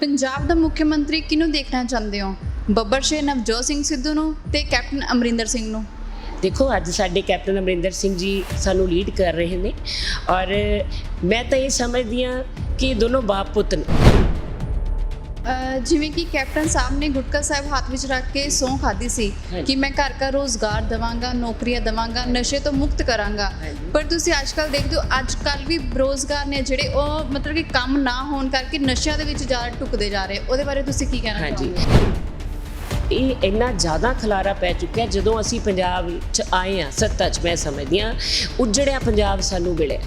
ਪੰਜਾਬ ਦਾ ਮੁੱਖ ਮੰਤਰੀ ਕਿਹਨੂੰ ਦੇਖਣਾ ਚਾਹੁੰਦੇ ਹੋ? ਬੱਬਰ ਸ਼ੇਰ ਨਵਜੋਤ ਸਿੰਘ ਸਿੱਧੂ ਨੂੰ ਤੇ ਕੈਪਟਨ ਅਮਰਿੰਦਰ ਸਿੰਘ ਨੂੰ? देखो अज साडे कैप्टन अमरिंदर सिंह जी सानू लीड कर रहे हैं और मैं तो ये समझदी हाँ कि दोनों बाप पुत ने। ਜਿਵੇਂ ਕਿ ਕੈਪਟਨ ਸਾਹਿਬ ਨੇ ਗੁਟਕਾ ਸਾਹਿਬ ਹੱਥ ਵਿੱਚ ਰੱਖ ਕੇ ਸਹੁੰ ਖਾਧੀ ਸੀ ਕਿ ਮੈਂ ਘਰ ਘਰ ਰੋਜ਼ਗਾਰ ਦੇਵਾਂਗਾ, ਨੌਕਰੀਆਂ ਦੇਵਾਂਗਾ, ਨਸ਼ੇ ਤੋਂ ਮੁਕਤ ਕਰਾਂਗਾ। ਪਰ ਤੁਸੀਂ ਅੱਜ ਕੱਲ੍ਹ ਦੇਖਦੇ ਹੋ ਅੱਜ ਕੱਲ੍ਹ ਵੀ ਬੇਰੁਜ਼ਗਾਰ ਨੇ ਜਿਹੜੇ ਉਹ ਮਤਲਬ ਕਿ ਕੰਮ ਨਾ ਹੋਣ ਕਰਕੇ ਨਸ਼ਿਆਂ ਦੇ ਵਿੱਚ ਜ਼ਿਆਦਾ ਟੁੱਕਦੇ ਜਾ ਰਹੇ। ਉਹਦੇ ਬਾਰੇ ਤੁਸੀਂ ਕੀ ਕਹਿਣਾ ਚਾਹੋਗੇ? ਇਹ ਇੰਨਾ ਜ਼ਿਆਦਾ ਖਲਾਰਾ ਪੈ ਚੁੱਕਿਆ ਜਦੋਂ ਅਸੀਂ ਪੰਜਾਬ 'ਚ ਆਏ ਹਾਂ ਸੱਤਾ 'ਚ। ਮੈਂ ਸਮਝਦੀ ਹਾਂ ਉਜੜਿਆ ਪੰਜਾਬ ਸਾਨੂੰ ਮਿਲਿਆ।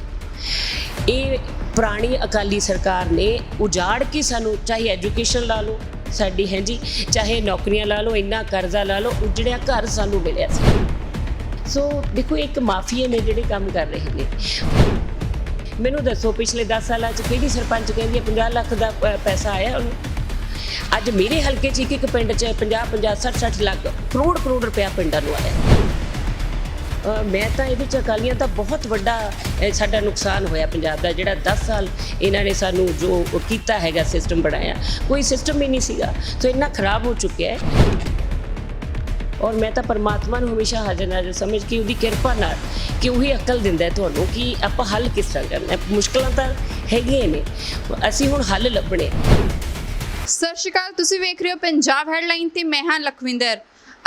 ਇਹ ਪੁਰਾਣੀ ਅਕਾਲੀ ਸਰਕਾਰ ਨੇ ਉਜਾੜ ਕੇ ਸਾਨੂੰ, ਚਾਹੇ ਐਜੂਕੇਸ਼ਨ ਲਾ ਲਓ ਸਾਡੀ ਹੈ ਜੀ, ਚਾਹੇ ਨੌਕਰੀਆਂ ਲਾ ਲਓ, ਇੰਨਾ ਕਰਜ਼ਾ ਲਾ ਲਓ, ਉਜੜਿਆ ਘਰ ਸਾਨੂੰ ਮਿਲਿਆ ਸੀ। ਸੋ ਦੇਖੋ ਇੱਕ ਮਾਫੀਏ ਨੇ ਜਿਹੜੇ ਕੰਮ ਕਰ ਰਹੇ ਨੇ। ਮੈਨੂੰ ਦੱਸੋ ਪਿਛਲੇ 10 ਸਾਲਾਂ 'ਚ ਕਿਹੜੀ ਸਰਪੰਚ ਕਹਿੰਦੀ ਹੈ 50 ਲੱਖ ਦਾ ਪੈਸਾ ਆਇਆ ਉਹਨੂੰ? ਅੱਜ ਮੇਰੇ ਹਲਕੇ 'ਚ ਇੱਕ ਪਿੰਡ 'ਚ 50-50 60-60 ਲੱਖ ਕਰੋੜ ਰੁਪਇਆ ਪਿੰਡਾਂ ਨੂੰ ਆਇਆ। ਮੈਂ ਤਾਂ ਇਹਦੇ 'ਚ ਅਕਾਲੀਆਂ ਦਾ ਬਹੁਤ ਵੱਡਾ ਸਾਡਾ ਨੁਕਸਾਨ ਹੋਇਆ ਪੰਜਾਬ ਦਾ। ਜਿਹੜਾ 10 ਸਾਲ ਇਹਨਾਂ ਨੇ ਸਾਨੂੰ ਜੋ ਕੀਤਾ ਹੈਗਾ ਸਿਸਟਮ ਬਣਾਇਆ, ਕੋਈ ਸਿਸਟਮ ਹੀ ਨਹੀਂ ਸੀਗਾ। ਸੋ ਇੰਨਾ ਖਰਾਬ ਹੋ ਚੁੱਕਿਆ ਹੈ। ਔਰ ਮੈਂ ਤਾਂ ਪਰਮਾਤਮਾ ਨੂੰ ਹਮੇਸ਼ਾ ਹਾਜ਼ਰ ਨਾਜ਼ਰ ਸਮਝ ਕੇ ਉਹਦੀ ਕਿਰਪਾ ਨਾਲ ਕਿ ਉਹੀ ਅਕਲ ਦਿੰਦਾ ਤੁਹਾਨੂੰ ਕਿ ਆਪਾਂ ਹੱਲ ਕਿਸ ਤਰ੍ਹਾਂ ਕਰਨਾ। ਮੁਸ਼ਕਲਾਂ ਤਾਂ ਹੈਗੀਆਂ ਨੇ, ਅਸੀਂ ਹੁਣ ਹੱਲ ਲੱਭਣੇ। ਸਤਿ ਸ਼੍ਰੀ ਅਕਾਲ, ਤੁਸੀਂ ਵੇਖ ਰਹੇ ਹੋ ਪੰਜਾਬ ਹੈਡਲਾਈਨ ਤੇ ਮੈਂ ਹਾਂ ਲਖਵਿੰਦਰ।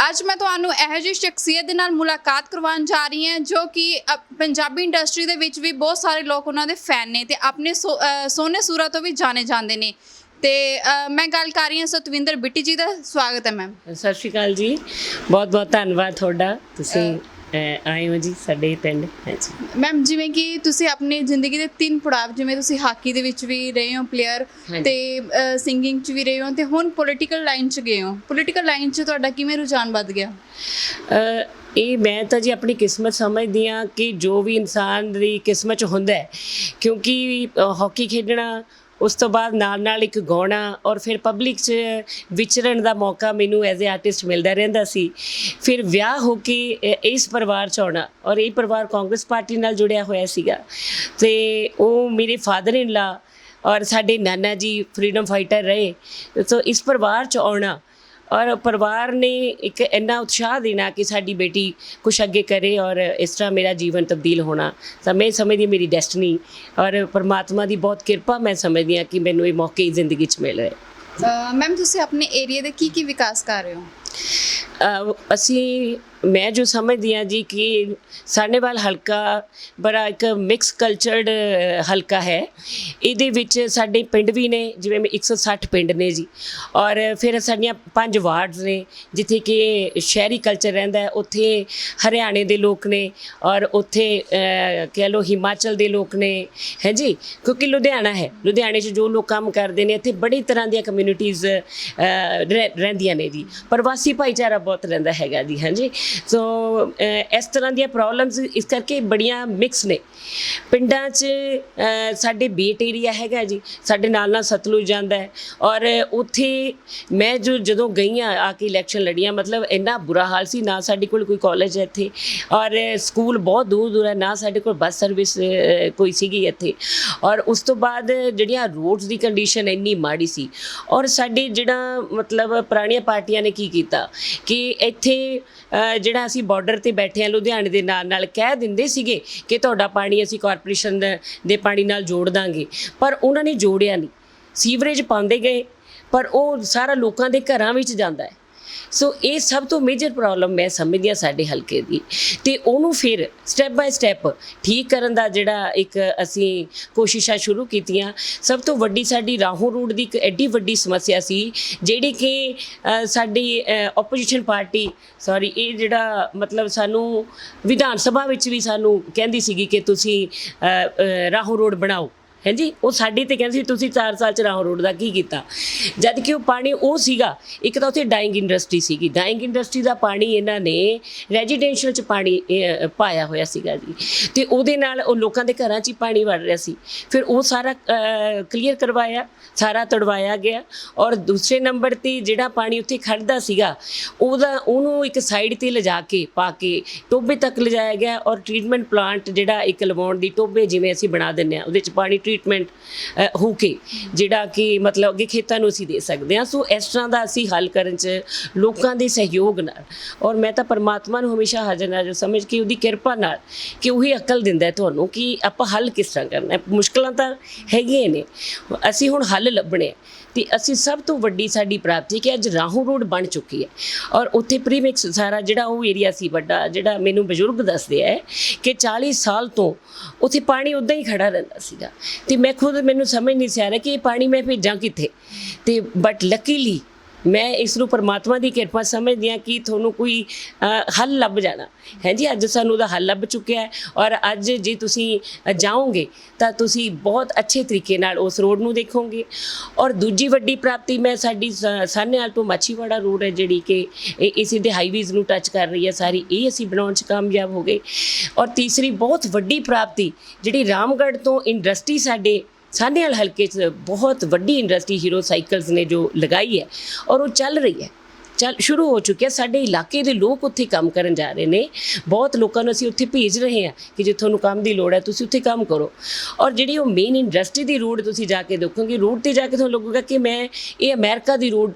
ਅੱਜ ਮੈਂ ਤੁਹਾਨੂੰ ਇਹੋ ਜਿਹੀ ਸ਼ਖਸੀਅਤ ਦੇ ਨਾਲ ਮੁਲਾਕਾਤ ਕਰਵਾਉਣ ਜਾ ਰਹੀ ਹਾਂ ਜੋ ਕਿ ਪੰਜਾਬੀ ਇੰਡਸਟਰੀ ਦੇ ਵਿੱਚ ਵੀ ਬਹੁਤ ਸਾਰੇ ਲੋਕ ਉਹਨਾਂ ਦੇ ਫੈਨ ਨੇ ਤੇ ਆਪਣੇ ਸੋਹਣੇ ਸੂਰਾਂ ਤੋਂ ਵੀ ਜਾਣੇ ਜਾਂਦੇ ਨੇ। ਤੇ ਮੈਂ ਗੱਲ ਕਰ ਰਹੀ ਹਾਂ ਸਤਵਿੰਦਰ ਬਿੱਟੀ ਜੀ ਦਾ। ਸਵਾਗਤ ਹੈ ਮੈਮ। ਸਤਿ ਸ਼੍ਰੀ ਅਕਾਲ ਜੀ, ਬਹੁਤ ਬਹੁਤ ਧੰਨਵਾਦ ਤੁਹਾਡਾ, ਤੁਸੀਂ ਆਏ ਹੋ ਜੀ ਸਾਡੇ ਪਿੰਡ। ਮੈਮ ਜਿਵੇਂ ਕਿ ਤੁਸੀਂ ਆਪਣੀ ਜ਼ਿੰਦਗੀ ਦੇ 3 ਪੜਾਅ, ਜਿਵੇਂ ਤੁਸੀਂ ਹਾਕੀ ਦੇ ਵਿੱਚ ਵੀ ਰਹੇ ਹੋ ਪਲੇਅਰ ਤੇ ਸਿੰਗਿੰਗ 'ਚ ਵੀ ਰਹੇ ਹੋ ਤੇ ਹੁਣ ਪੋਲੀਟੀਕਲ ਲਾਈਨ 'ਚ ਗਏ ਹੋ। ਪੋਲੀਟੀਕਲ ਲਾਈਨ 'ਚ ਤੁਹਾਡਾ ਕਿਵੇਂ ਰੁਝਾਨ ਵੱਧ ਗਿਆ? ਇਹ ਮੈਂ ਤਾਂ ਜੀ ਆਪਣੀ ਕਿਸਮਤ ਸਮਝਦੀ ਹਾਂ ਕਿ ਜੋ ਵੀ ਇਨਸਾਨ ਦੀ ਕਿਸਮਤ 'ਚ ਹੁੰਦਾ ਹੈ, ਕਿਉਂਕਿ ਹਾਕੀ ਖੇਡਣਾ, ਉਸ ਤੋਂ ਬਾਅਦ ਨਾਲ ਇੱਕ ਗਾਉਣਾ ਔਰ ਫਿਰ ਪਬਲਿਕ 'ਚ ਵਿਚਰਨ ਦਾ ਮੌਕਾ ਮੈਨੂੰ ਐਜ਼ ਏ ਆਰਟਿਸਟ ਮਿਲਦਾ ਰਹਿੰਦਾ ਸੀ। ਫਿਰ ਵਿਆਹ ਹੋ ਕੇ ਇਸ ਪਰਿਵਾਰ 'ਚ ਆਉਣਾ, ਔਰ ਇਹ ਪਰਿਵਾਰ ਕਾਂਗਰਸ ਪਾਰਟੀ ਨਾਲ ਜੁੜਿਆ ਹੋਇਆ ਸੀਗਾ ਅਤੇ ਉਹ ਮੇਰੇ ਫਾਦਰ ਇਨ ਲਾ ਔਰ ਸਾਡੇ ਨਾਨਾ ਜੀ ਫਰੀਡਮ ਫਾਈਟਰ ਰਹੇ। ਸੋ ਇਸ ਪਰਿਵਾਰ 'ਚ ਆਉਣਾ ਔਰ ਪਰਿਵਾਰ ਨੇ ਇੱਕ ਇੰਨਾ ਉਤਸ਼ਾਹ ਦੇਣਾ ਕਿ ਸਾਡੀ ਬੇਟੀ ਕੁਛ ਅੱਗੇ ਕਰੇ ਔਰ ਇਸ ਤਰ੍ਹਾਂ ਮੇਰਾ ਜੀਵਨ ਤਬਦੀਲ ਹੋਣਾ, ਤਾਂ ਮੈਂ ਸਮਝਦੀ ਮੇਰੀ ਡੈਸਟਨੀ ਔਰ ਪਰਮਾਤਮਾ ਦੀ ਬਹੁਤ ਕਿਰਪਾ ਮੈਂ ਸਮਝਦੀ ਹਾਂ ਕਿ ਮੈਨੂੰ ਇਹ ਮੌਕੇ ਜ਼ਿੰਦਗੀ 'ਚ ਮਿਲ ਰਹੇ। ਮੈਮ ਤੁਸੀਂ ਆਪਣੇ ਏਰੀਆ ਦੇ ਕੀ ਵਿਕਾਸ ਕਰ ਰਹੇ ਹੋ? ਮੈਂ ਜੋ ਸਮਝਦੀ ਹਾਂ ਜੀ ਕਿ ਸਾਹਨੇਵਾਲ ਹਲਕਾ ਬੜਾ ਇੱਕ ਮਿਕਸ ਕਲਚਰਡ ਹਲਕਾ ਹੈ। ਇਹਦੇ ਵਿੱਚ ਸਾਡੇ ਪਿੰਡ ਵੀ ਨੇ, ਜਿਵੇਂ 160 ਪਿੰਡ ਨੇ ਜੀ, ਔਰ ਫਿਰ ਸਾਡੀਆਂ 5 ਵਾਰਡਸ ਨੇ ਜਿੱਥੇ ਕਿ ਸ਼ਹਿਰੀ ਕਲਚਰ ਰਹਿੰਦਾ ਹੈ। ਉੱਥੇ ਹਰਿਆਣੇ ਦੇ ਲੋਕ ਨੇ ਔਰ ਉੱਥੇ ਕਹਿ ਲਓ ਹਿਮਾਚਲ ਦੇ ਲੋਕ ਨੇ, ਹੈ ਜੀ, ਕਿਉਂਕਿ ਲੁਧਿਆਣਾ ਹੈ। ਲੁਧਿਆਣੇ 'ਚ ਜੋ ਲੋਕ ਕੰਮ ਕਰਦੇ ਨੇ, ਇੱਥੇ ਬੜੀ ਤਰ੍ਹਾਂ ਦੀਆਂ ਕਮਿਊਨਿਟੀਜ਼ ਰਹਿੰਦੀਆਂ ਨੇ ਜੀ। ਪ੍ਰਵਾਸੀ ਭਾਈਚਾਰਾ ਬਹੁਤ ਰਹਿੰਦਾ ਹੈਗਾ ਜੀ, ਹਾਂਜੀ। ਸੋ ਇਸ ਤਰ੍ਹਾਂ ਦੀਆਂ ਪ੍ਰੋਬਲਮਸ ਇਸ ਕਰਕੇ ਬੜੀਆਂ ਮਿਕਸ ਨੇ ਪਿੰਡਾਂ 'ਚ। ਸਾਡੇ ਬੇਟ ਏਰੀਆ ਹੈਗਾ ਜੀ, ਸਾਡੇ ਨਾਲ ਸਤਲੁਜ ਜਾਂਦਾ ਹੈ ਔਰ ਉੱਥੇ ਮੈਂ ਜਦੋਂ ਗਈ ਹਾਂ ਆ ਕੇ ਇਲੈਕਸ਼ਨ ਲੜੀਆਂ, ਮਤਲਬ ਇੰਨਾ ਬੁਰਾ ਹਾਲ ਸੀ। ਨਾ ਸਾਡੇ ਕੋਲ ਕੋਈ ਕਾਲਜ ਹੈ ਇੱਥੇ ਔਰ ਸਕੂਲ ਬਹੁਤ ਦੂਰ ਹੈ, ਨਾ ਸਾਡੇ ਕੋਲ ਬੱਸ ਸਰਵਿਸ ਕੋਈ ਸੀਗੀ ਇੱਥੇ। ਔਰ ਉਸ ਤੋਂ ਬਾਅਦ ਜਿਹੜੀਆਂ ਰੋਡਸ ਦੀ ਕੰਡੀਸ਼ਨ ਇੰਨੀ ਮਾੜੀ ਸੀ। ਔਰ ਸਾਡੇ ਜਿਹੜਾ ਮਤਲਬ ਪੁਰਾਣੀਆਂ ਪਾਰਟੀਆਂ ਨੇ ਕੀ ਕੀਤਾ ਕਿ ਇੱਥੇ ਜਿਹੜਾ ਅਸੀਂ ਬਾਰਡਰ 'ਤੇ ਬੈਠੇ ਹਾਂ ਲੁਧਿਆਣੇ ਦੇ ਨਾਲ ਕਹਿ ਦਿੰਦੇ ਸੀਗੇ ਕਿ ਤੁਹਾਡਾ ਪਾਣੀ ਅਸੀਂ ਕਾਰਪੋਰੇਸ਼ਨ ਦੇ ਪਾਣੀ ਨਾਲ ਜੋੜ ਦਾਂਗੇ, ਪਰ ਉਹਨਾਂ ਨੇ ਜੋੜਿਆ ਨਹੀਂ। ਸੀਵਰੇਜ ਪਾਉਂਦੇ ਗਏ ਪਰ ਉਹ ਸਾਰਾ ਲੋਕਾਂ ਦੇ ਘਰਾਂ ਵਿੱਚ ਜਾਂਦਾ ਹੈ। ਸੋ ਇਹ ਸਭ ਤੋਂ ਮੇਜਰ ਪ੍ਰੋਬਲਮ ਮੈਂ ਸਮਝਦੀ ਹਾਂ ਸਾਡੇ ਹਲਕੇ ਦੀ, ਅਤੇ ਉਹਨੂੰ ਫਿਰ ਸਟੈਪ ਬਾਏ ਸਟੈਪ ਠੀਕ ਕਰਨ ਦਾ ਜਿਹੜਾ ਇੱਕ ਅਸੀਂ ਕੋਸ਼ਿਸ਼ਾਂ ਸ਼ੁਰੂ ਕੀਤੀਆਂ। ਸਭ ਤੋਂ ਵੱਡੀ ਸਾਡੀ ਰਾਹੋਂ ਰੋਡ ਦੀ ਇੱਕ ਐਡੀ ਵੱਡੀ ਸਮੱਸਿਆ ਸੀ ਜਿਹੜੀ ਕਿ ਸਾਡੀ ਓਪੋਜੀਸ਼ਨ ਪਾਰਟੀ ਇਹ ਜਿਹੜਾ ਮਤਲਬ ਸਾਨੂੰ ਵਿਧਾਨ ਸਭਾ ਵਿੱਚ ਵੀ ਸਾਨੂੰ ਕਹਿੰਦੀ ਸੀਗੀ ਕਿ ਤੁਸੀਂ ਰਾਹੋਂ ਰੋਡ ਬਣਾਓ, ਹੈ ਜੀ। ਉਹ ਸਾਡੇ 'ਤੇ ਕਹਿੰਦੇ ਸੀ ਤੁਸੀਂ 4 ਸਾਲ 'ਚ ਰਾਹੋਂ ਰੋਡ ਦਾ ਕੀ ਕੀਤਾ, ਜਦ ਕਿ ਉਹ ਪਾਣੀ ਉਹ ਸੀਗਾ। ਇੱਕ ਤਾਂ ਉੱਥੇ ਡਾਇੰਗ ਇੰਡਸਟਰੀ ਸੀਗੀ, ਡਾਇੰਗ ਇੰਡਸਟਰੀ ਦਾ ਪਾਣੀ ਇਹਨਾਂ ਨੇ ਰੈਜ਼ੀਡੈਂਸ਼ੀਅਲ 'ਚ ਪਾਣੀ ਪਾਇਆ ਹੋਇਆ ਸੀਗਾ ਜੀ, ਅਤੇ ਉਹਦੇ ਨਾਲ ਉਹ ਲੋਕਾਂ ਦੇ ਘਰਾਂ 'ਚ ਹੀ ਪਾਣੀ ਵੜ ਰਿਹਾ ਸੀ। ਫਿਰ ਉਹ ਸਾਰਾ ਕਲੀਅਰ ਕਰਵਾਇਆ, ਸਾਰਾ ਤੁੜਵਾਇਆ ਗਿਆ। ਔਰ ਦੂਸਰੇ ਨੰਬਰ 'ਤੇ ਜਿਹੜਾ ਪਾਣੀ ਉੱਥੇ ਖੜਦਾ ਸੀਗਾ ਉਹਨੂੰ ਇੱਕ ਸਾਈਡ 'ਤੇ ਲਿਜਾ ਕੇ ਪਾ ਕੇ ਟੋਭੇ ਤੱਕ ਲਿਜਾਇਆ ਗਿਆ। ਔਰ ਟਰੀਟਮੈਂਟ ਪਲਾਂਟ ਜਿਹੜਾ ਇੱਕ ਲਵਾਉਣ ਦੀ, ਟੋਭੇ ਜਿਵੇਂ ਅਸੀਂ ਬਣਾ ਦਿੰਦੇ ਹਾਂ ਉਹਦੇ 'ਚ ਪਾਣੀ ਟਰੀਟ ਟ੍ਰੀਟਮੈਂਟ ਹੋ ਕੇ ਜਿਹੜਾ ਕਿ ਮਤਲਬ ਅੱਗੇ ਖੇਤਾਂ ਨੂੰ ਅਸੀਂ ਦੇ ਸਕਦੇ ਹਾਂ। ਸੋ ਇਸ ਤਰ੍ਹਾਂ ਦਾ ਅਸੀਂ ਹੱਲ ਕਰਨ 'ਚ ਲੋਕਾਂ ਦੇ ਸਹਿਯੋਗ ਨਾਲ, ਔਰ ਮੈਂ ਤਾਂ ਪਰਮਾਤਮਾ ਨੂੰ ਹਮੇਸ਼ਾ ਹਾਜ਼ਰ ਨਾਜ਼ਰ ਸਮਝ ਕੇ ਉਹਦੀ ਕਿਰਪਾ ਨਾਲ ਕਿ ਉਹੀ ਅਕਲ ਦਿੰਦਾ ਹੈ ਤੁਹਾਨੂੰ ਕਿ ਆਪਾਂ ਹੱਲ ਕਿਸ ਤਰ੍ਹਾਂ ਕਰਨਾ ਹੈ। ਮੁਸ਼ਕਲਾਂ ਤਾਂ ਹੈਗੀਆਂ ਨੇ, ਅਸੀਂ ਹੁਣ ਹੱਲ ਲੱਭਣੇ। ਤੇ ਅਸੀਂ ਸਭ ਤੋਂ ਵੱਡੀ ਸਾਡੀ ਪ੍ਰਾਪਤੀ ਕਿ ਅੱਜ ਰਾਹੋਂ ਰੋਡ ਬਣ ਚੁੱਕੀ ਹੈ, ਔਰ ਉੱਥੇ ਪ੍ਰੀਮਿਕਸ ਸਾਰਾ ਜਿਹੜਾ ਉਹ ਏਰੀਆ ਸੀ ਵੱਡਾ, ਜਿਹੜਾ ਮੈਨੂੰ ਬਜ਼ੁਰਗ ਦੱਸਦੇ ਹੈ ਕਿ 40 ਸਾਲ ਤੋਂ ਉੱਥੇ ਪਾਣੀ ਉੱਦਾਂ ਹੀ ਖੜਾ ਰਹਿੰਦਾ ਸੀਗਾ। ਤੇ ਮੈਂ ਖੁਦ, ਮੈਨੂੰ ਸਮਝ ਨਹੀਂ ਸੀ ਆ ਰਿਹਾ ਕਿ ਇਹ ਪਾਣੀ ਮੈਂ ਭੇਜਾਂ ਕਿੱਥੇ। ਤੇ ਬਟ ਲੱਕੀਲੀ ਮੈਂ ਇਸ ਨੂੰ ਪਰਮਾਤਮਾ ਦੀ ਕਿਰਪਾ ਸਮਝਦੀ ਹਾਂ ਕਿ ਤੁਹਾਨੂੰ ਕੋਈ ਹੱਲ ਲੱਭ ਜਾਣਾ ਹੈ ਜੀ। ਅੱਜ ਸਾਨੂੰ ਉਹਦਾ ਹੱਲ ਲੱਭ ਚੁੱਕਿਆ ਹੈ, ਔਰ ਅੱਜ ਜੇ ਤੁਸੀਂ ਜਾਓਗੇ ਤਾਂ ਤੁਸੀਂ ਬਹੁਤ ਅੱਛੇ ਤਰੀਕੇ ਨਾਲ ਉਸ ਰੋਡ ਨੂੰ ਦੇਖੋਗੇ। ਔਰ ਦੂਜੀ ਵੱਡੀ ਪ੍ਰਾਪਤੀ ਮੈਂ ਸਾਡੀ ਸਾਹਨੇਵਾਲ ਤੋਂ ਮਾਛੀਵਾੜਾ ਰੋਡ ਹੈ ਜਿਹੜੀ ਕਿ ਇਸੇ ਦੇ ਹਾਈਵੇਜ਼ ਨੂੰ ਟੱਚ ਕਰ ਰਹੀ ਹੈ ਸਾਰੀ, ਇਹ ਅਸੀਂ ਬਣਾਉਣ 'ਚ ਕਾਮਯਾਬ ਹੋ ਗਏ। ਔਰ ਤੀਸਰੀ ਬਹੁਤ ਵੱਡੀ ਪ੍ਰਾਪਤੀ ਜਿਹੜੀ ਰਾਮਗੜ੍ਹ ਤੋਂ ਇੰਡਸਟਰੀ ਸਾਡੇ ਸਾਹਨੇਵਾਲ ਹਲਕੇ 'ਚ ਬਹੁਤ ਵੱਡੀ ਇੰਡਸਟਰੀ ਹੀਰੋ ਸਾਈਕਲਸ ਨੇ ਜੋ ਲਗਾਈ ਹੈ, ਔਰ ਉਹ ਚੱਲ ਰਹੀ ਹੈ, ਸ਼ੁਰੂ ਹੋ ਚੁੱਕਿਆ। ਸਾਡੇ ਇਲਾਕੇ ਦੇ ਲੋਕ ਉੱਥੇ ਕੰਮ ਕਰਨ ਜਾ ਰਹੇ ਨੇ। ਬਹੁਤ ਲੋਕਾਂ ਨੂੰ ਅਸੀਂ ਉੱਥੇ ਭੇਜ ਰਹੇ ਹਾਂ ਕਿ ਜੇ ਤੁਹਾਨੂੰ ਕੰਮ ਦੀ ਲੋੜ ਹੈ ਤੁਸੀਂ ਉੱਥੇ ਕੰਮ ਕਰੋ। ਔਰ ਜਿਹੜੀ ਉਹ ਮੇਨ ਇੰਡਸਟਰੀ ਦੀ ਰੋਡ ਤੁਸੀਂ ਜਾ ਕੇ ਦੇਖੋਗੇ, ਰੋਡ 'ਤੇ ਜਾ ਕੇ ਤੁਹਾਨੂੰ ਲੱਗੇਗਾ ਕਿ ਮੈਂ ਇਹ ਅਮਰੀਕਾ ਦੀ ਰੋਡ